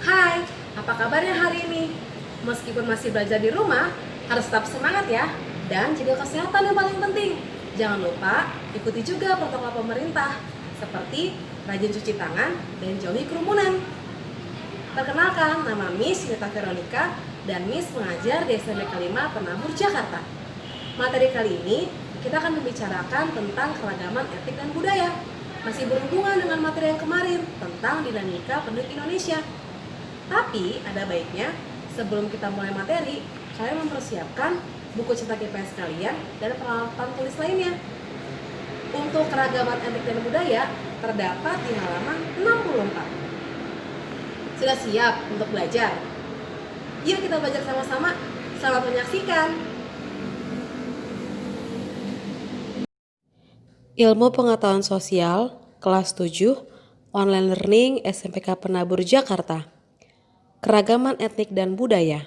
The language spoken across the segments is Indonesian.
Hai, apa kabarnya hari ini? Meskipun masih belajar di rumah, harus tetap semangat ya. Dan jaga kesehatan yang paling penting. Jangan lupa ikuti juga protokol pemerintah, seperti rajin cuci tangan dan jauhi kerumunan. Perkenalkan, nama Miss Nita Veronica dan Miss mengajar di SMK 5 Penabur, Jakarta. Materi kali ini kita akan membicarakan tentang keragaman etik dan budaya. Masih berhubungan dengan materi yang kemarin tentang dinamika penduduk Indonesia. Tapi ada baiknya sebelum kita mulai materi, kalian mempersiapkan buku cetak IPS kalian dan peralatan tulis lainnya. Untuk keragaman etik dan budaya terdapat di halaman 64. Sudah siap untuk belajar? Yuk kita belajar sama-sama. Selamat menyaksikan. Ilmu Pengetahuan Sosial, kelas 7, online learning SMPK Penabur, Jakarta. Keragaman etnik dan budaya.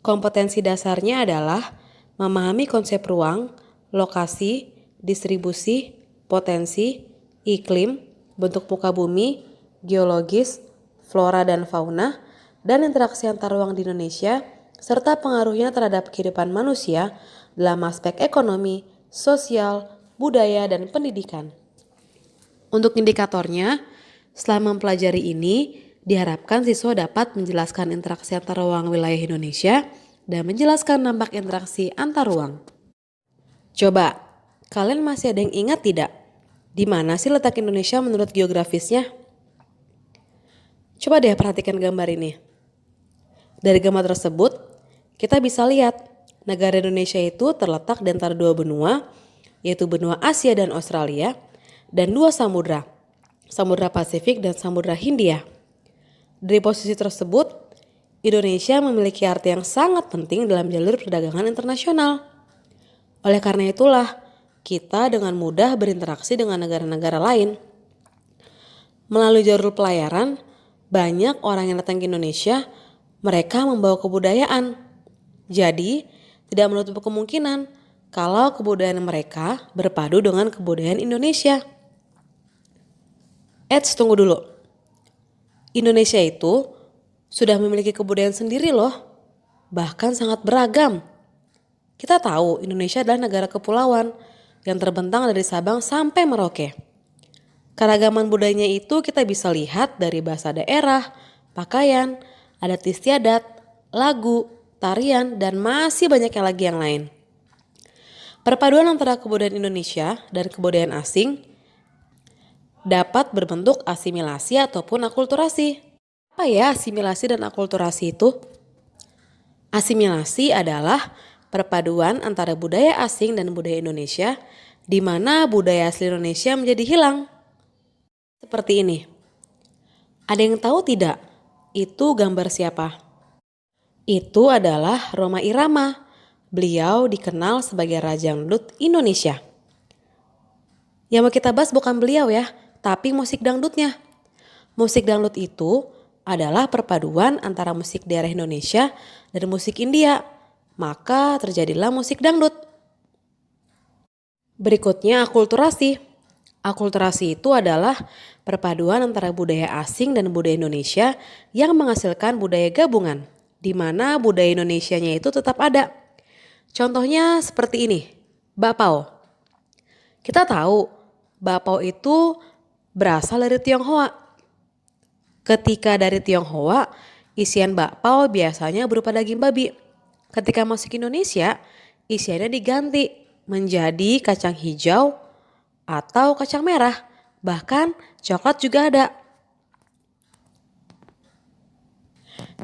Kompetensi dasarnya adalah memahami konsep ruang, lokasi, distribusi, potensi, iklim, bentuk muka bumi, geologis, flora dan fauna, dan interaksi antar ruang di Indonesia, serta pengaruhnya terhadap kehidupan manusia dalam aspek ekonomi, sosial, budaya, dan pendidikan. Untuk indikatornya, setelah mempelajari ini, diharapkan siswa dapat menjelaskan interaksi antar ruang wilayah Indonesia dan menjelaskan dampak interaksi antar ruang. Coba, kalian masih ada yang ingat tidak? Di mana sih letak Indonesia menurut geografisnya? Coba deh perhatikan gambar ini. Dari gambar tersebut, kita bisa lihat negara Indonesia itu terletak di antara dua benua, yaitu benua Asia dan Australia, dan dua samudra, Samudra Pasifik dan Samudra Hindia. Dari posisi tersebut, Indonesia memiliki arti yang sangat penting dalam jalur perdagangan internasional. Oleh karena itulah, kita dengan mudah berinteraksi dengan negara-negara lain. Melalui jalur pelayaran, banyak orang yang datang ke Indonesia, mereka membawa kebudayaan. Jadi, tidak menutup kemungkinan kalau kebudayaan mereka berpadu dengan kebudayaan Indonesia. Tunggu dulu. Indonesia itu sudah memiliki kebudayaan sendiri loh, bahkan sangat beragam. Kita tahu Indonesia adalah negara kepulauan yang terbentang dari Sabang sampai Merauke. Keragaman budayanya itu kita bisa lihat dari bahasa daerah, pakaian, adat istiadat, lagu, tarian, dan masih banyak lagi yang lain. Perpaduan antara kebudayaan Indonesia dan kebudayaan asing dapat berbentuk asimilasi ataupun akulturasi. Apa ya asimilasi dan akulturasi itu? Asimilasi adalah perpaduan antara budaya asing dan budaya Indonesia, di mana budaya asli Indonesia menjadi hilang. Seperti ini. Ada yang tahu tidak? Itu gambar siapa? Itu adalah Rhoma Irama. Beliau dikenal sebagai Raja Dangdut Indonesia. Yang mau kita bahas bukan beliau ya, tapi musik dangdutnya. Musik dangdut itu adalah perpaduan antara musik daerah Indonesia dan musik India. Maka terjadilah musik dangdut. Berikutnya akulturasi. Akulturasi itu adalah perpaduan antara budaya asing dan budaya Indonesia yang menghasilkan budaya gabungan, di mana budaya Indonesianya itu tetap ada. Contohnya seperti ini, bakpao. Kita tahu bakpao itu berasal dari Tionghoa. Ketika dari Tionghoa, isian bakpao biasanya berupa daging babi. Ketika masuk Indonesia, isiannya diganti menjadi kacang hijau atau kacang merah. Bahkan coklat juga ada.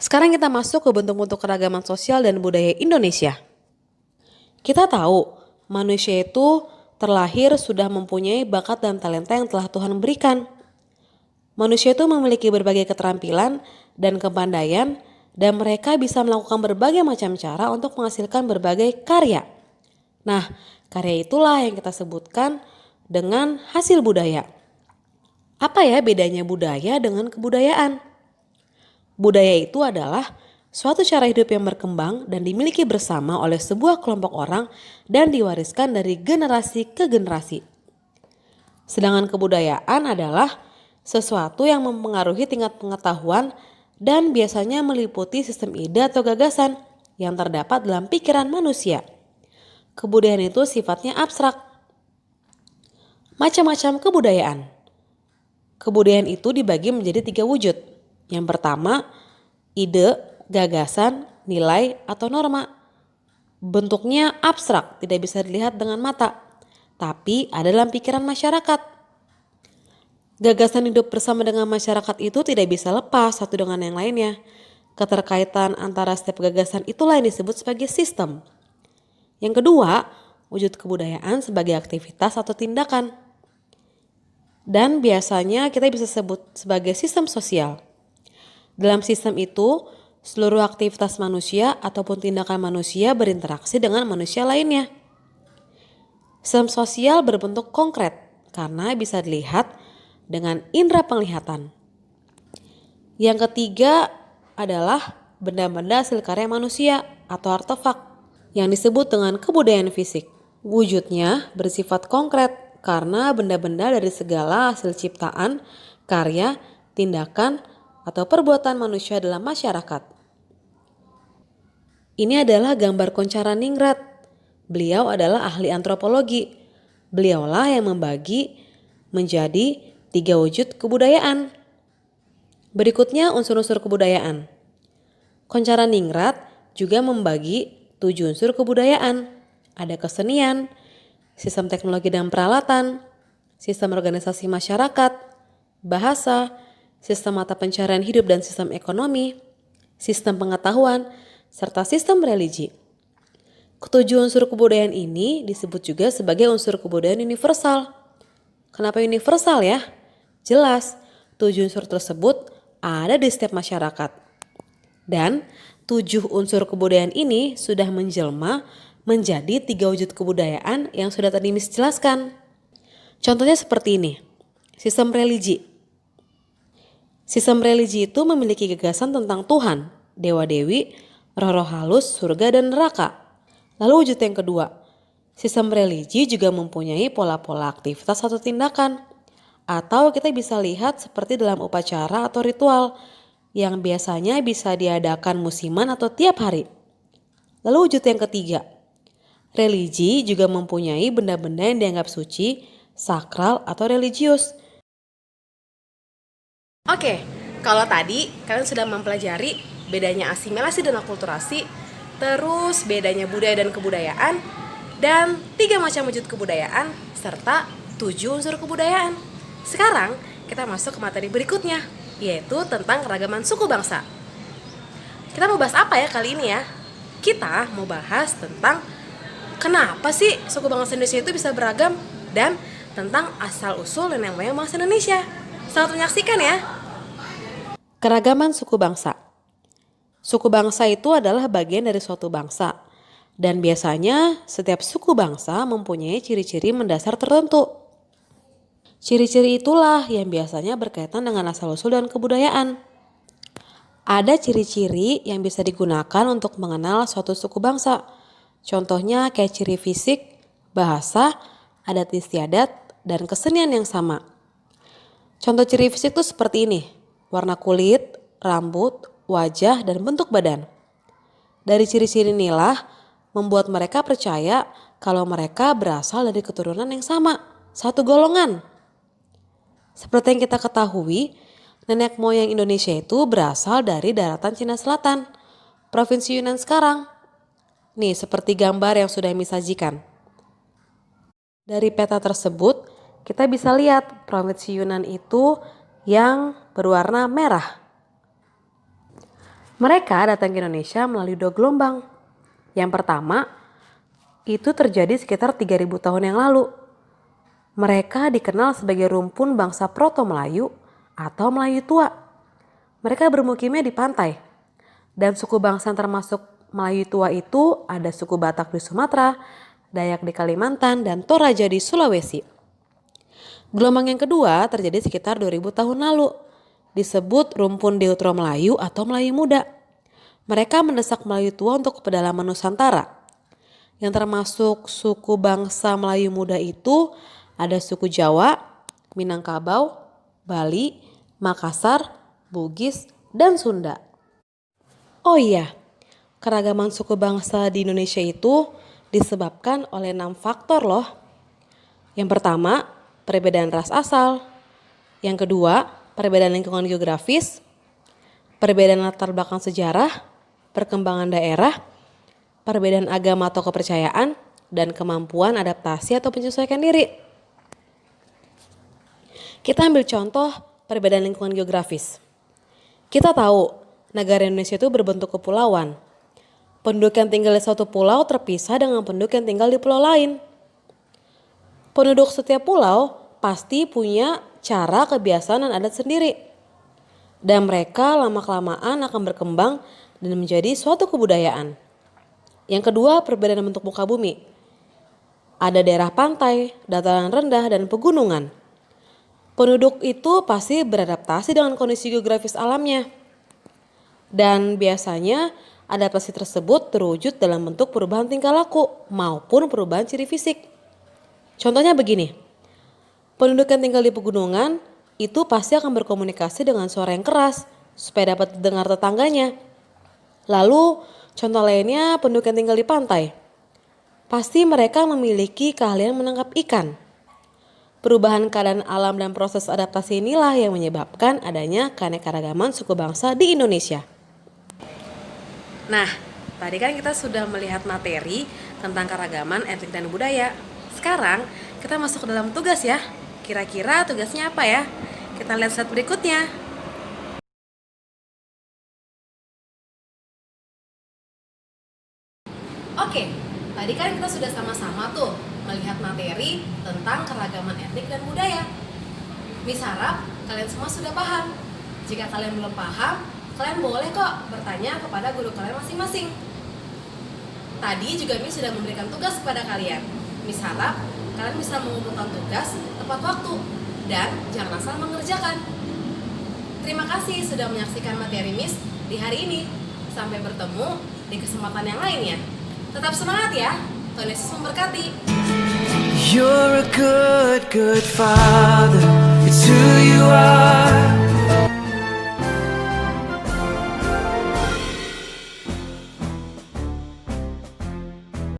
Sekarang kita masuk ke bentuk-bentuk keragaman sosial dan budaya Indonesia. Kita tahu manusia itu terlahir sudah mempunyai bakat dan talenta yang telah Tuhan berikan. Manusia itu memiliki berbagai keterampilan dan kepandaian dan mereka bisa melakukan berbagai macam cara untuk menghasilkan berbagai karya. Nah, karya itulah yang kita sebutkan dengan hasil budaya. Apa ya bedanya budaya dengan kebudayaan? Budaya itu adalah suatu cara hidup yang berkembang dan dimiliki bersama oleh sebuah kelompok orang dan diwariskan dari generasi ke generasi. Sedangkan kebudayaan adalah sesuatu yang mempengaruhi tingkat pengetahuan dan biasanya meliputi sistem ide atau gagasan yang terdapat dalam pikiran manusia. Kebudayaan itu sifatnya abstrak. Macam-macam kebudayaan. Kebudayaan itu dibagi menjadi 3 wujud. Yang pertama, ide, gagasan, nilai, atau norma. Bentuknya abstrak, tidak bisa dilihat dengan mata, tapi ada dalam pikiran masyarakat. Gagasan hidup bersama dengan masyarakat itu tidak bisa lepas satu dengan yang lainnya. Keterkaitan antara setiap gagasan itulah yang disebut sebagai sistem. Yang kedua, wujud kebudayaan sebagai aktivitas atau tindakan. Dan biasanya kita bisa sebut sebagai sistem sosial. Dalam sistem itu, seluruh aktivitas manusia ataupun tindakan manusia berinteraksi dengan manusia lainnya. Sistem sosial berbentuk konkret karena bisa dilihat dengan indera penglihatan. Yang ketiga adalah benda-benda hasil karya manusia atau artefak yang disebut dengan kebudayaan fisik. Wujudnya bersifat konkret karena benda-benda dari segala hasil ciptaan, karya, tindakan, atau perbuatan manusia dalam masyarakat. Ini adalah gambar Koncaraningrat. Beliau adalah ahli antropologi. Beliaulah yang membagi menjadi 3 wujud kebudayaan. Berikutnya unsur-unsur kebudayaan. Koncaraningrat juga membagi 7 unsur kebudayaan. Ada kesenian, sistem teknologi dan peralatan, sistem organisasi masyarakat, bahasa, sistem mata pencarian hidup dan sistem ekonomi, sistem pengetahuan, serta sistem religi. Ketujuh unsur kebudayaan ini disebut juga sebagai unsur kebudayaan universal. Kenapa universal ya? Jelas, 7 unsur tersebut ada di setiap masyarakat. Dan 7 unsur kebudayaan ini sudah menjelma menjadi 3 wujud kebudayaan yang sudah tadi Miss jelaskan. Contohnya seperti ini, sistem religi. Sistem religi itu memiliki gagasan tentang Tuhan, dewa-dewi, roh-roh halus, surga, dan neraka. Lalu wujud yang kedua, sistem religi juga mempunyai pola-pola aktivitas atau tindakan. Atau kita bisa lihat seperti dalam upacara atau ritual yang biasanya bisa diadakan musiman atau tiap hari. Lalu wujud yang ketiga, religi juga mempunyai benda-benda yang dianggap suci, sakral, atau religius. Oke, kalau tadi kalian sudah mempelajari bedanya asimilasi dan akulturasi, terus bedanya budaya dan kebudayaan, dan 3 macam wujud kebudayaan, serta 7 unsur kebudayaan. Sekarang kita masuk ke materi berikutnya, yaitu tentang keragaman suku bangsa. Kita mau bahas apa ya kali ini ya? Kita mau bahas tentang kenapa sih suku bangsa Indonesia itu bisa beragam dan tentang asal-usul nenek moyang bangsa Indonesia. Selamat menyaksikan ya. Keragaman suku bangsa. Suku bangsa itu adalah bagian dari suatu bangsa. Dan biasanya setiap suku bangsa mempunyai ciri-ciri mendasar tertentu. Ciri-ciri itulah yang biasanya berkaitan dengan asal-usul dan kebudayaan. Ada ciri-ciri yang bisa digunakan untuk mengenal suatu suku bangsa. Contohnya kayak ciri fisik, bahasa, adat istiadat, dan kesenian yang sama. Contoh ciri fisik itu seperti ini, warna kulit, rambut, wajah, dan bentuk badan. Dari ciri-ciri inilah membuat mereka percaya kalau mereka berasal dari keturunan yang sama, satu golongan. Seperti yang kita ketahui, nenek moyang Indonesia itu berasal dari daratan Cina Selatan, Provinsi Yunnan sekarang. Nih, seperti gambar yang sudah disajikan. Dari peta tersebut, kita bisa lihat Provinsi Yunnan itu yang berwarna merah. Mereka datang ke Indonesia melalui 2 gelombang. Yang pertama, itu terjadi sekitar 3.000 tahun yang lalu. Mereka dikenal sebagai rumpun bangsa Proto-Melayu atau Melayu tua. Mereka bermukimnya di pantai. Dan suku bangsa termasuk Melayu tua itu ada suku Batak di Sumatera, Dayak di Kalimantan, dan Toraja di Sulawesi. Gelombang yang kedua terjadi sekitar 2000 tahun lalu. Disebut rumpun Deutero Melayu atau Melayu muda. Mereka mendesak Melayu tua untuk ke pedalaman Nusantara. Yang termasuk suku bangsa Melayu muda itu ada suku Jawa, Minangkabau, Bali, Makassar, Bugis, dan Sunda. Oh iya, keragaman suku bangsa di Indonesia itu disebabkan oleh 6 faktor loh. Yang pertama, perbedaan ras asal. Yang kedua, perbedaan lingkungan geografis, perbedaan latar belakang sejarah, perkembangan daerah, perbedaan agama atau kepercayaan, dan kemampuan adaptasi atau menyesuaikan diri. Kita ambil contoh perbedaan lingkungan geografis. Kita tahu negara Indonesia itu berbentuk kepulauan. Penduduk yang tinggal di suatu pulau terpisah dengan penduduk yang tinggal di pulau lain. Penduduk setiap pulau pasti punya cara, kebiasaan, dan adat sendiri. Dan mereka lama-kelamaan akan berkembang dan menjadi suatu kebudayaan. Yang kedua, perbedaan bentuk muka bumi. Ada daerah pantai, dataran rendah, dan pegunungan. Penduduk itu pasti beradaptasi dengan kondisi geografis alamnya. Dan biasanya adaptasi tersebut terwujud dalam bentuk perubahan tingkah laku maupun perubahan ciri fisik. Contohnya begini, penduduk yang tinggal di pegunungan itu pasti akan berkomunikasi dengan suara yang keras supaya dapat didengar tetangganya. Lalu contoh lainnya penduduk yang tinggal di pantai. Pasti mereka memiliki keahlian menangkap ikan. Perubahan keadaan alam dan proses adaptasi inilah yang menyebabkan adanya keanekaragaman suku bangsa di Indonesia. Nah, tadi kan kita sudah melihat materi tentang keragaman etnik dan budaya. Sekarang kita masuk ke dalam tugas ya. Kira-kira tugasnya apa ya? Kita lihat slide berikutnya. Oke, tadi kan kita sudah sama-sama tuh melihat materi tentang keragaman etnik dan budaya. Miss harap kalian semua sudah paham. Jika kalian belum paham, kalian boleh kok bertanya kepada guru kalian masing-masing. Tadi juga Miss sudah memberikan tugas kepada kalian. Miss harap kalian bisa mengumpulkan tugas tepat waktu dan jangan asal mengerjakan. Terima kasih sudah menyaksikan materi Miss di hari ini. Sampai bertemu di kesempatan yang lainnya. Tetap semangat ya. Tuhan Yesus memberkati. You're a good, good father.